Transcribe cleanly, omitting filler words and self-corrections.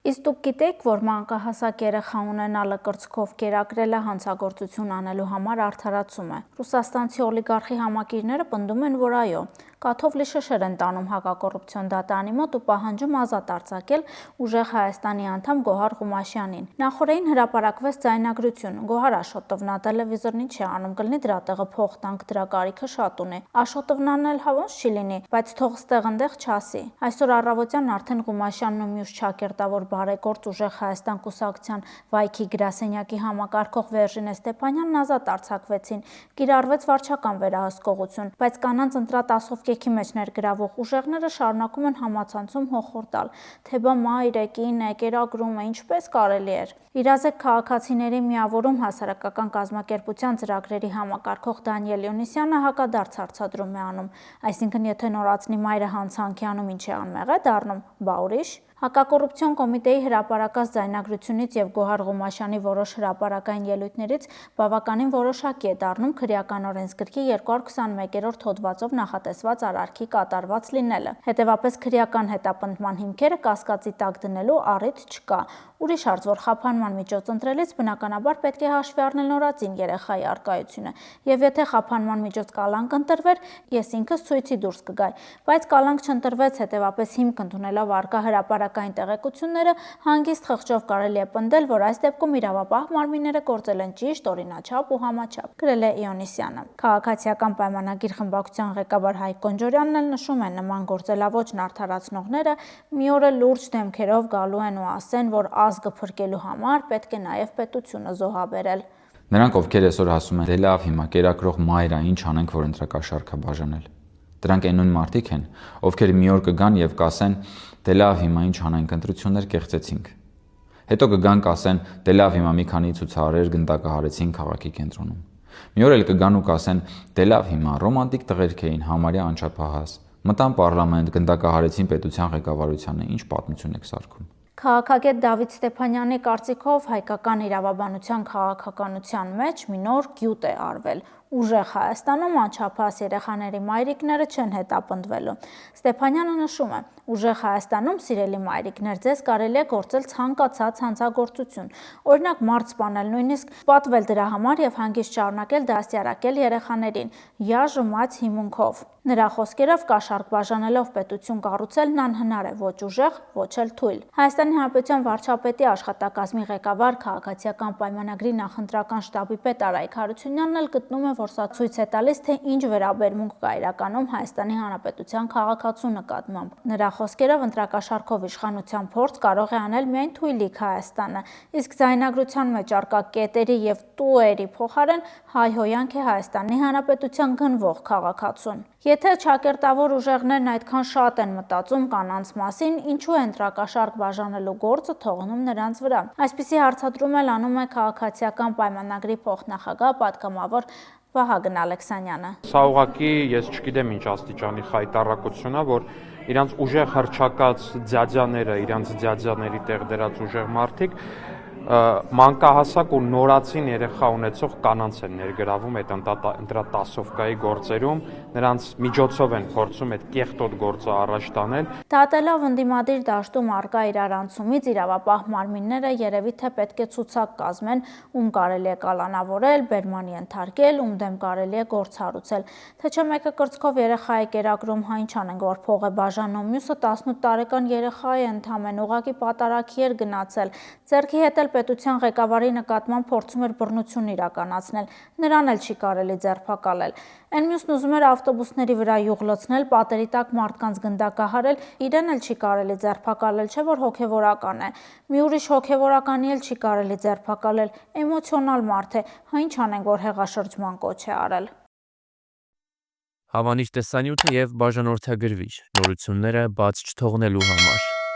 Իսկ դուք գիտեք, որ մանկահասակ երեխա ունենալը կրծքով կերակրելը հանցագործություն անելու համար արդարացում է։ Ռուսաստանցի օլիգարխի համակիրները պնդում են, որ այո, կաթով լի շշեր են տանում հակակոռուպցիոն դատարանի մոտ ու պահանջում ազատ արձակել ուժեղ Հայաստանի անդամ Գոհար Ղումաշյանին։ Նախորդին հրապարակվեց ձայնագրություն։ Գոհար Աշոտովն տելևիզորն ինչ է անում, կլինի դրա տեղը փող տանք, դրա կարիքը շատ ունի։ Աշոտովն անել հավոս չի լինի, բայց թող ստեղ-ընդեղ չասի։ Այսօր առավոտյան արդեն Ղումաշյանն ու մյուս չակերտավոր բարեգործ ուժեղ Հայաստան կուսակցության Վայքի գրասենյակի համակարգող Վերժինե Ստեփանյանն ազատ արձակվեցին, կիրառվեց վարչական վերահսկողություն, բայց կանանց ընտրատասով կեքի մեջ ներգրավող ուժեղները շարունակում են համացանցում հոխորտալ, թե բա մայր է, կին է, կերակրում է, ինչպես կարելի էր։ Իրազեկ քաղաքացիների միավորում հասարակական կազմակերպության ծրագրերի համակարգող Դանիել Յունիսյանը հակադարձ հարցադրում է անում, այսինքն եթե նորածնի մայրը հանցանքի անում, ինչ է անմեղ է դառնում, բա ուրիշ։ Հակակոռուպցիոն կոմիտեի հրապարակած ձայնագրությունից եւ Գոհար Ղումաշյանի որոշ հրապարակային ելույթներից բավականին որոշակի է դառնում քրեական օրենսգրքի 221-րդ հոդվածով նախատեսված արարքի կատարված լինելը։ Հետևապես քրեական հետապնդման հիմքերը կասկածի տակ դնելու առիթ չկա։ Ուրիշ հարց, որ խափանման միջոց ընտրելիս բնականաբար պետք է հաշվի առնել նորածին երեխայի առկայությունը, եւ եթե խափանման միջոց կալանք ընտրվեր, ես ինքս ցույցի դուրս կգայի, բայց կալանք չընտրվեց, հետևապես հիմք ընդունելով արկա հրապարակային տեղեկությունները հանգիստ խղճով կարելի է պնդել, որ այս դեպքում իրավապահ մարմինները գործել են ճիշտ, օրինաչափ ու համաչափ, գրել է Իոնիսյանը։ Քաղաքացիական պայմանագիր խմբակցության ղեկավար Հայկ Կոնջորյանն էլ նշում է, նման գործելավոճն արդարացնողները մի օրը լուրջ դեմքերով գալու են ու ասեն, որ ազգը փրկելու համար պետք է նաև պետությունը զոհաբերել։ Նրանք, ովքեր այսօր ասում են, դե լավ, հիմա կերակրող մայր է, ինչ անենք, որ ընտրակաշառքը բաժանել։ Դրանք այն նույն մարդիկ են, ովքեր մի օր կգան եւ կասեն, դե լավ, հիմա ինչ անենք, ընտրություններ կեղծեցինք։ Հետո կգան կասեն, դե լավ, հիմա մի քանի ցուցարարեր գնդակահարեցին քաղաքի կենտրոնում։ Մի օր էլ կգան ու կասեն, դե լավ, հիմա ռոմանտիկ տղերք էին, համարյա անչափահաս։ Մտան պարլամենտ, գնդակահարեցին պետության ղեկավարությանը, ինչ պատմություն եք սարքում։ Քաղաքագետ Դավիթ Ստեփանյանի կարծիքով հայկական իրավաբանության քաղաքականության մեջ մի նոր գյուտ է արվել։ Ուժեղ Հայաստանում անչափահաս երեխաների մայրիկները չեն հետապնդվելու։ Ստեփանյանը նշում է. ուժեղ Հայաստանում, սիրելի մայրիկներ, ձեզ կարելի է գործել ցանկացած հանցագործություն։ Օրինակ մարդ սպանել, նույնիսկ պատվել դրա համար եւ հանգիստ շարունակել դաստիարակել երեխաներին յաժմած հիմունքով։ Նրա խոսքերով կաշառք բաժանելով պետություն կառուցելն անհնար է, ոչ ուժեղ, ոչ էլ թույլ։ Հայաստանի Հանրապետության վարչապետի աշխատակազմի ղեկավար քաղաքացիական պայմանագրի նախընտրական շտաբի պետ Արայք Հարությունյանն էլ գտնում է, որ սա ցույց է տալիս, թե ինչ վերաբերմունք կա իրականում Հայաստանի Հանրապետության քաղաքացու նկատմամբ։ Նրա խոսքերով ընտրակաշառքով իշխանության փորձ կարող է անել միայն թույլիկ Հայաստանը, իսկ ձայնագրության մեջ առկա կետերի եւ տուերի փոխարեն հայհոյանք է Հայաստանի Հանրապետության գնվող քաղաքացուն։ Եթե չակերտավոր ուժեղներն այդքան շատ են մտածում կանանց մասին, ինչու է ընտրակաշառք բաժանելու գործը թողնում նրանց վրա։ Այսպիսի հարցադրում էլ անում է քաղաքացիական պայմանագրի փոխնախագահ պատգամավոր Վահագն Ալեքսանյանը։ Սա ուղղակի ես չգիտեմ ինչ աստիճանի խայտառակություն է, որ իրանց ուժեղ հռչակած ձյաձյաները, իրանց ձյաձյաների տեղ դրած ուժեղ մարդիկ մանկահասակ ու նորածին երեխա ունեցող կանանց են ներգրավում այդ ընտրատասովկայի գործերում, նրանց միջոցով են փորձում այդ կեղտոտ գործը առաջ տանել։ Դատելով ընդդիմադիր դաշտում առկա իրարանցումից իրավապահ մարմինները երևի թե պետք է ցուցակ կազմեն, ում կարելի է կալանավորել, բերմանի ենթարկել, ում դեմ կարելի է գործ հարուցել։ Թե չէ մեկը կրծքով երեխա է կերակրում, հա ինչ անենք, որ փող է բաժանում, մյուսը 18 տարեկան երեխա է ընդամեն, ուղղակի պատարագի էր գնացել, ձեռքի հետ էլ պետության ղեկավարի նկատմամբ փորձում էր բռնություն իրականացնել, նրան էլ չի կարելի ձերբակալել։ Այն մյուսն ուզում էր ավտոբուսների վրա յուղ լցնել, պատերի տակ մարդկանց գնդակահարել, իրեն էլ չի կարելի ձերբակալել, չէ որ հոգևորական է։ Մի ուրիշ հոգևորականի էլ չի կարելի ձերբակալել, էմոցիոնալ մարդ է, հա ինչ անենք, որ հեղաշրջման կոչ է արել։ Հավանիչ տեսանյութը եւ բաժանորդագրվիչ նորությունները բաց չթողնելու համար։